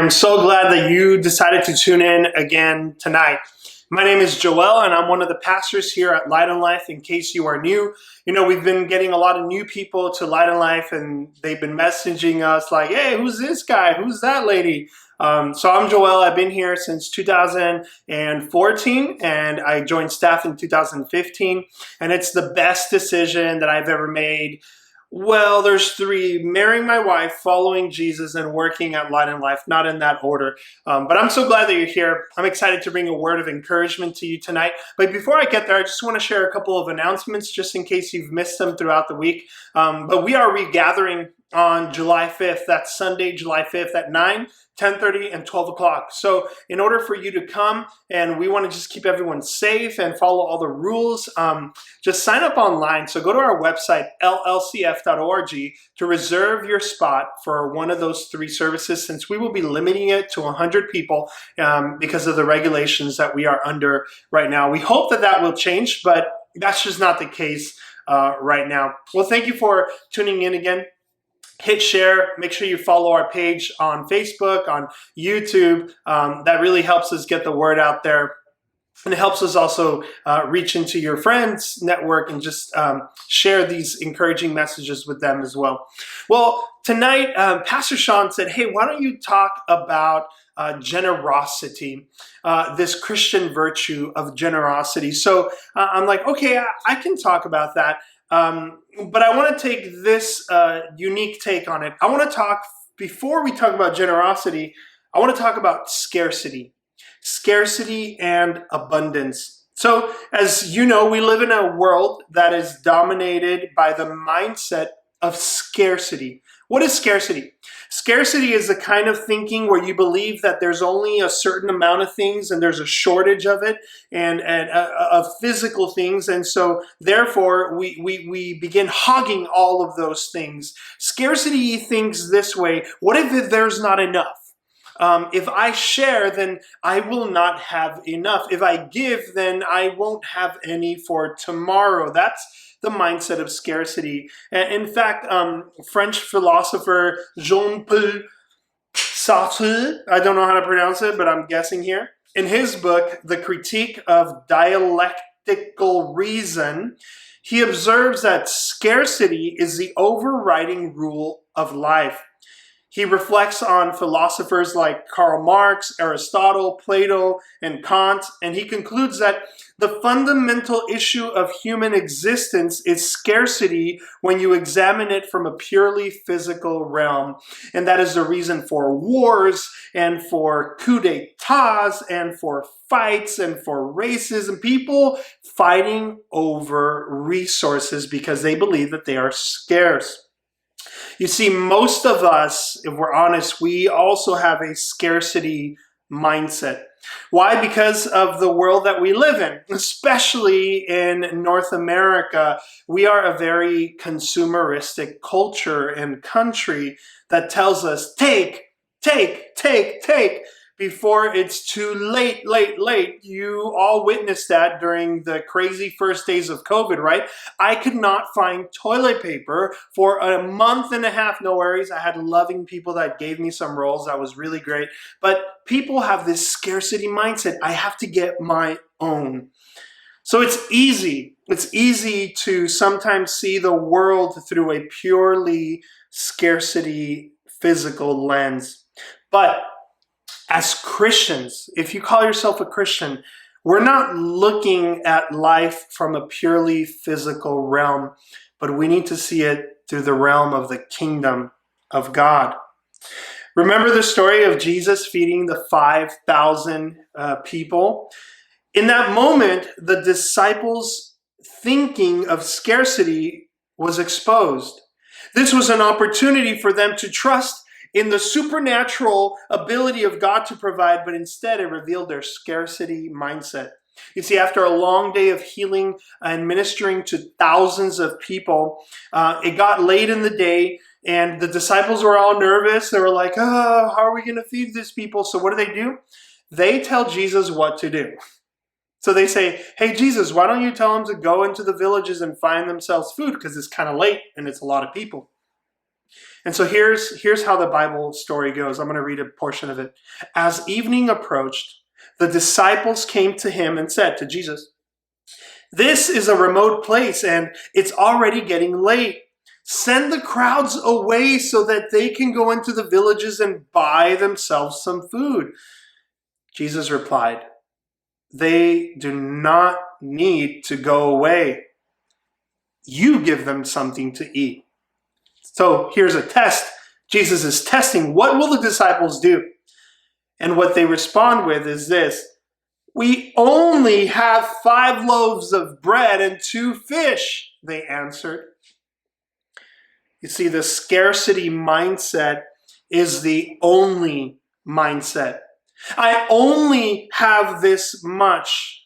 am so glad that you decided to tune in again tonight. My name is Joel, and I'm one of the pastors here at Light on Life. In case you are new, we've been getting a lot of new people to Light on Life, and they've been messaging us like, hey, who's this guy? Who's that lady? So I'm Joel. I've been here since 2014, and I joined staff in 2015, and it's the best decision that I've ever made. Well, there's three: marrying my wife, following Jesus, and working at Light and Life, not in that order. But I'm so glad that you're here. I'm excited to bring a word of encouragement to you tonight. But before I get there, I just want to share a couple of announcements just in case you've missed them throughout the week. But we are regathering on July 5th. That's Sunday, July 5th at 9, 10:30, and 12 o'clock. So in order for you to come, and we want to just keep everyone safe and follow all the rules, just sign up online. So go to our website, llcf.org, to reserve your spot for one of those three services, since we will be limiting it to 100 people because of the regulations that we are under right now. We hope that that will change, but that's just not the case right now. Well, thank you for tuning in again. Hit share. Make sure you follow our page on Facebook, on YouTube. That really helps us get the word out there. And it helps us also reach into your friends' network and just share these encouraging messages with them as well. Well, tonight, Pastor Sean said, hey, why don't you talk about generosity, this Christian virtue of generosity. So I'm like, okay, I can talk about that. But I want to take this unique take on it. I want to talk, before we talk about generosity, I want to talk about scarcity and abundance. So as you know, we live in a world that is dominated by the mindset of scarcity. What is scarcity? Scarcity is the kind of thinking where you believe that there's only a certain amount of things and there's a shortage of it and of physical things. And so therefore we begin hogging all of those things. Scarcity thinks this way: what if there's not enough? If I share, then I will not have enough. If I give, then I won't have any for tomorrow. That's the mindset of scarcity. In fact, French philosopher Jean-Paul Sartre, I don't know how to pronounce it, but I'm guessing here, in his book, The Critique of Dialectical Reason, he observes that scarcity is the overriding rule of life. He reflects on philosophers like Karl Marx, Aristotle, Plato, and Kant, and he concludes that the fundamental issue of human existence is scarcity when you examine it from a purely physical realm. And that is the reason for wars and for coups d'etats and for fights and for races and people fighting over resources because they believe that they are scarce. You see, most of us, if we're honest, we also have a scarcity mindset. Why? Because of the world that we live in, especially in North America. We are a very consumeristic culture and country that tells us, take, before it's too late. You all witnessed that during the crazy first days of COVID, right? I could not find toilet paper for a month and a half. No worries. I had loving people that gave me some rolls. That was really great. But people have this scarcity mindset. I have to get my own. So it's easy. It's easy to sometimes see the world through a purely scarcity physical lens. But as Christians, if you call yourself a Christian, we're not looking at life from a purely physical realm, but we need to see it through the realm of the kingdom of God. Remember the story of Jesus feeding the 5,000 people? In that moment, the disciples' thinking of scarcity was exposed. This was an opportunity for them to trust in the supernatural ability of God to provide, but instead it revealed their scarcity mindset. You see, after a long day of healing and ministering to thousands of people, it got late in the day and the disciples were all nervous. They were like, oh, how are we going to feed these people? So what do? They tell Jesus what to do. So they say, hey, Jesus, why don't you tell them to go into the villages and find themselves food because it's kind of late and it's a lot of people. And so here's how the Bible story goes. I'm going to read a portion of it. As evening approached, the disciples came to him and said to Jesus, "This is a remote place and it's already getting late. Send the crowds away so that they can go into the villages and buy themselves some food." Jesus replied, "They do not need to go away. You give them something to eat." So here's a test. Jesus is testing. What will the disciples do? And what they respond with is this: "We only have 5 loaves of bread and 2 fish," they answered. You see, the scarcity mindset is the only mindset. I only have this much.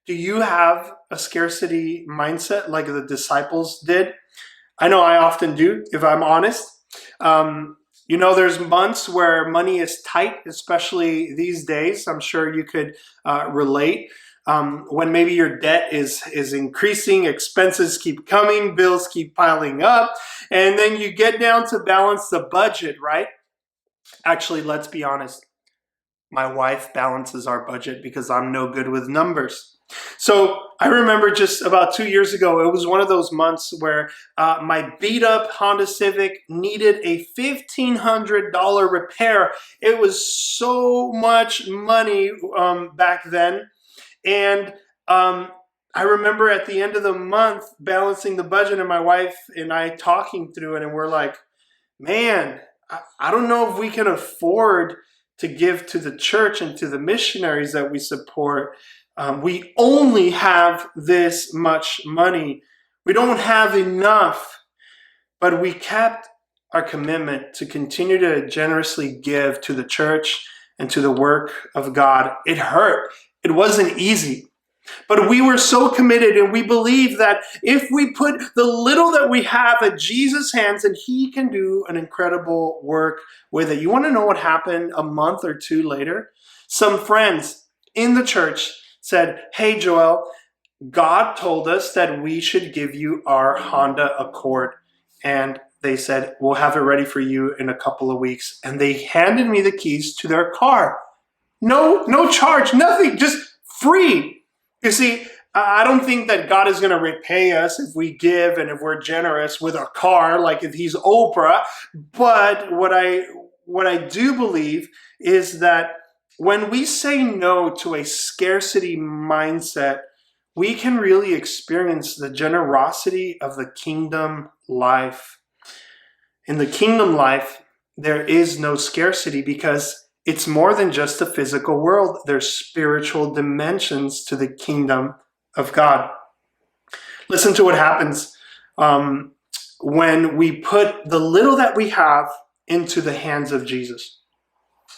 Do you have a scarcity mindset like the disciples did? I know I often do, if I'm honest. There's months where money is tight, especially these days. I'm sure you could relate. When maybe your debt is increasing, expenses keep coming, bills keep piling up, and then you get down to balance the budget, right? Actually, let's be honest. My wife balances our budget because I'm no good with numbers. So I remember just about 2 years ago, it was one of those months where my beat up Honda Civic needed a $1,500 repair. It was so much money back then. And I remember at the end of the month balancing the budget and my wife and I talking through it, and we're like, man, I don't know if we can afford to give to the church and to the missionaries that we support. We only have this much money. We don't have enough, but we kept our commitment to continue to generously give to the church and to the work of God. It hurt. It wasn't easy. But we were so committed, and we believe that if we put the little that we have at Jesus' hands, and he can do an incredible work with it. You want to know what happened a month or 2 later? Some friends in the church said, "Hey, Joel, God told us that we should give you our Honda Accord." And they said, "We'll have it ready for you in a couple of weeks." And they handed me the keys to their car. No charge, nothing, just free. You see, I don't think that God is going to repay us if we give and if we're generous with our car, like if he's Oprah. But what I do believe is that when we say no to a scarcity mindset, we can really experience the generosity of the kingdom life. In the kingdom life, there is no scarcity because it's more than just the physical world. There's spiritual dimensions to the kingdom of God. Listen to what happens when we put the little that we have into the hands of Jesus.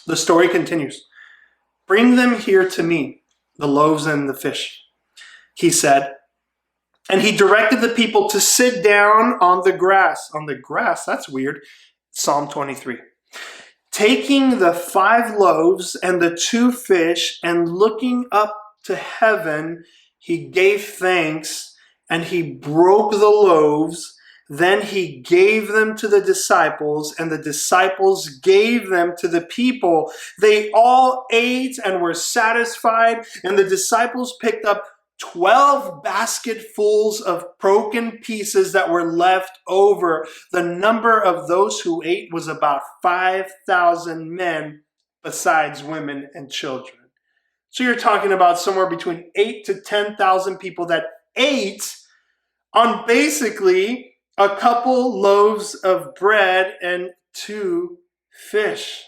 The story continues. "Bring them here to me, the loaves and the fish," he said. And he directed the people to sit down on the grass. On the grass, that's weird. Psalm 23. Taking the 5 loaves and the 2 fish and looking up to heaven, he gave thanks and he broke the loaves. Then he gave them to the disciples, and the disciples gave them to the people. They all ate and were satisfied, and the disciples picked up 12 basketfuls of broken pieces that were left over. The number of those who ate was about 5,000 men, besides women and children. So you're talking about somewhere between 8 to 10,000 people that ate on basically a couple loaves of bread and 2 fish.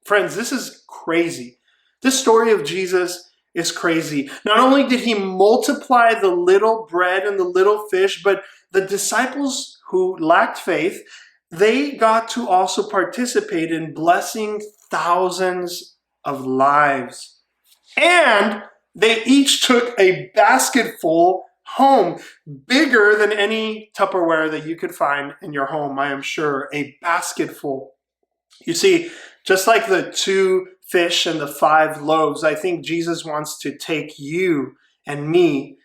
Friends, this is crazy. This story of Jesus is crazy. Not only did he multiply the little bread and the little fish, but the disciples who lacked faith, they got to also participate in blessing thousands of lives. And they each took a basketful home, bigger than any Tupperware that you could find in your home, I am sure, a basketful. You see, just like the 2 fish and the 5 loaves, I think Jesus wants to take you and me,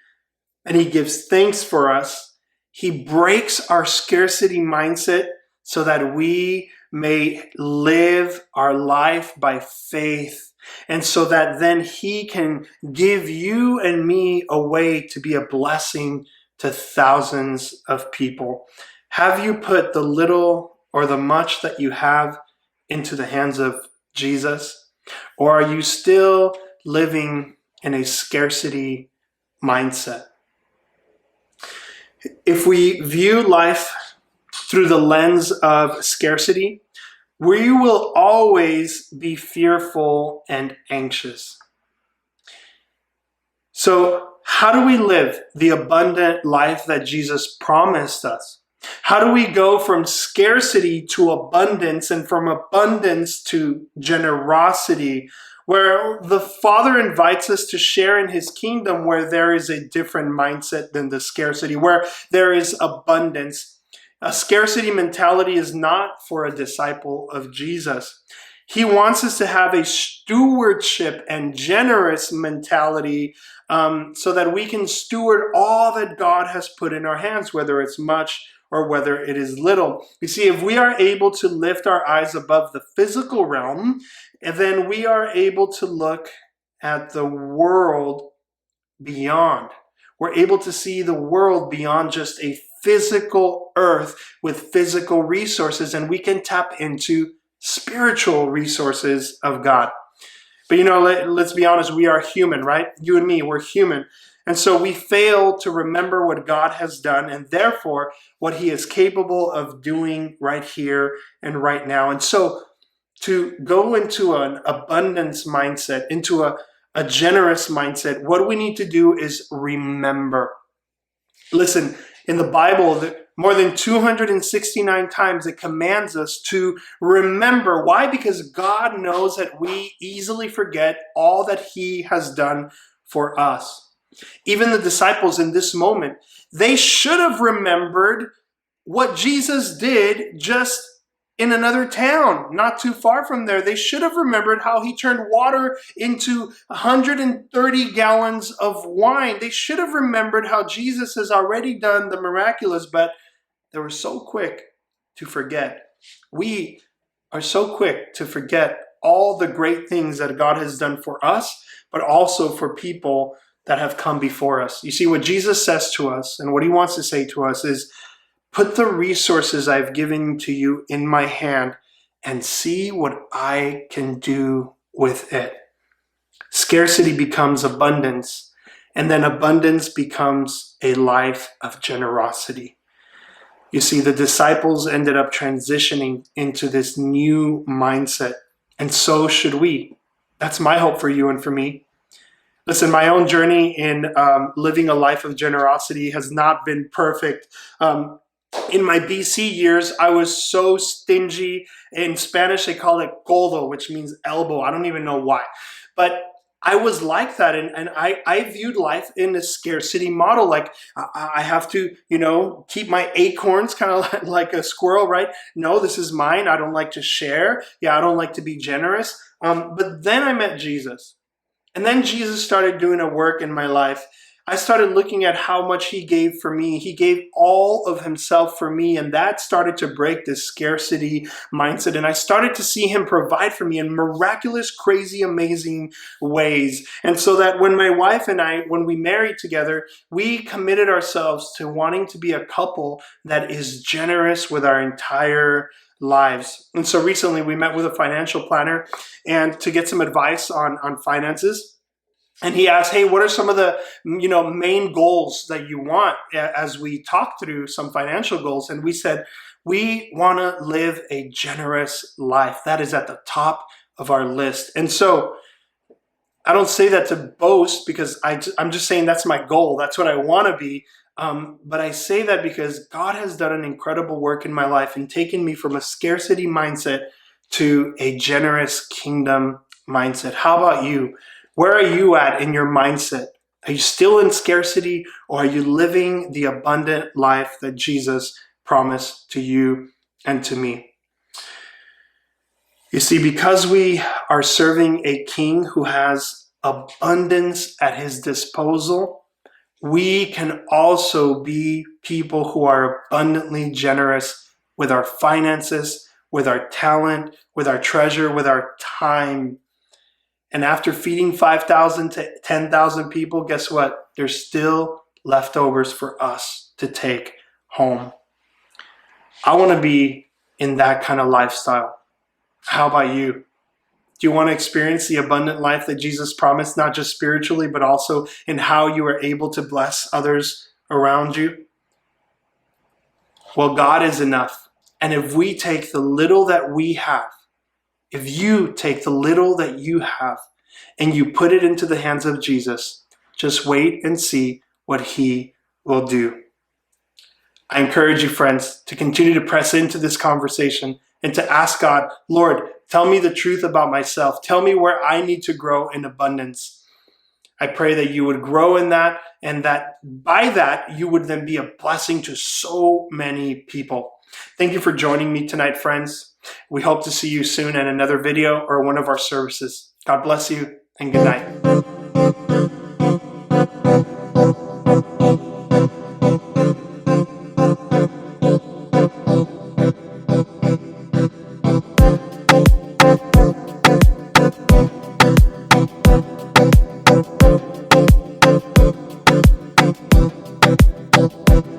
and he gives thanks for us. He breaks our scarcity mindset so that we may live our life by faith, and so that then he can give you and me a way to be a blessing to thousands of people. Have you put the little or the much that you have into the hands of Jesus? Or are you still living in a scarcity mindset? If we view life through the lens of scarcity, we will always be fearful and anxious. So, how do we live the abundant life that Jesus promised us? How do we go from scarcity to abundance, and from abundance to generosity, where the Father invites us to share in his kingdom, where there is a different mindset than the scarcity, where there is abundance? A scarcity mentality is not for a disciple of Jesus. He wants us to have a stewardship and generous mentality, so that we can steward all that God has put in our hands, whether it's much or whether it is little. You see, if we are able to lift our eyes above the physical realm, then we are able to look at the world beyond. We're able to see the world beyond just a physical earth with physical resources, and we can tap into spiritual resources of God. But let's be honest, we are human, right? You and me, we're human. And so we fail to remember what God has done, and therefore what he is capable of doing right here and right now. And so to go into an abundance mindset, into a generous mindset, what we need to do is remember. Listen, in the Bible, more than 269 times it commands us to remember. Why? Because God knows that we easily forget all that he has done for us. Even the disciples in this moment, they should have remembered what Jesus did just in another town, not too far from there. They should have remembered how he turned water into 130 gallons of wine. They should have remembered how Jesus has already done the miraculous, but they were so quick to forget. We are so quick to forget all the great things that God has done for us, but also for people that have come before us. You see, what Jesus says to us and what he wants to say to us is, put the resources I've given to you in my hand and see what I can do with it. Scarcity becomes abundance, and then abundance becomes a life of generosity. You see, the disciples ended up transitioning into this new mindset, and so should we. That's my hope for you and for me. Listen, my own journey in living a life of generosity has not been perfect. In my BC years, I was so stingy. In Spanish, they call it codo, which means elbow. I don't even know why. But I was like that, and I viewed life in a scarcity model. Like, I have to, keep my acorns, kind of like a squirrel, right? No, this is mine. I don't like to share. Yeah, I don't like to be generous. But then I met Jesus. And then Jesus started doing a work in my life. I started looking at how much he gave for me. He gave all of himself for me, and that started to break this scarcity mindset. And I started to see him provide for me in miraculous, crazy, amazing ways. And so that when my wife and I, when we married together, we committed ourselves to wanting to be a couple that is generous with our entire lives. And so recently we met with a financial planner and to get some advice on finances. And he asked, hey, what are some of the main goals that you want, as we talk through some financial goals? And we said, we want to live a generous life. That is at the top of our list. And so I don't say that to boast, because I'm just saying that's my goal. That's what I want to be. But I say that because God has done an incredible work in my life and taken me from a scarcity mindset to a generous kingdom mindset. How about you? Where are you at in your mindset? Are you still in scarcity, or are you living the abundant life that Jesus promised to you and to me? You see, because we are serving a king who has abundance at his disposal, we can also be people who are abundantly generous with our finances, with our talent, with our treasure, with our time. And after feeding 5,000 to 10,000 people, guess what? There's still leftovers for us to take home. I want to be in that kind of lifestyle. How about you? Do you want to experience the abundant life that Jesus promised, not just spiritually, but also in how you are able to bless others around you? Well, God is enough. And if we take the little that we have, if you take the little that you have and you put it into the hands of Jesus, just wait and see what he will do. I encourage you, friends, to continue to press into this conversation and to ask God, Lord, tell me the truth about myself. Tell me where I need to grow in abundance. I pray that you would grow in that, and that by that, you would then be a blessing to so many people. Thank you for joining me tonight, friends. We hope to see you soon in another video or one of our services. God bless you and good night.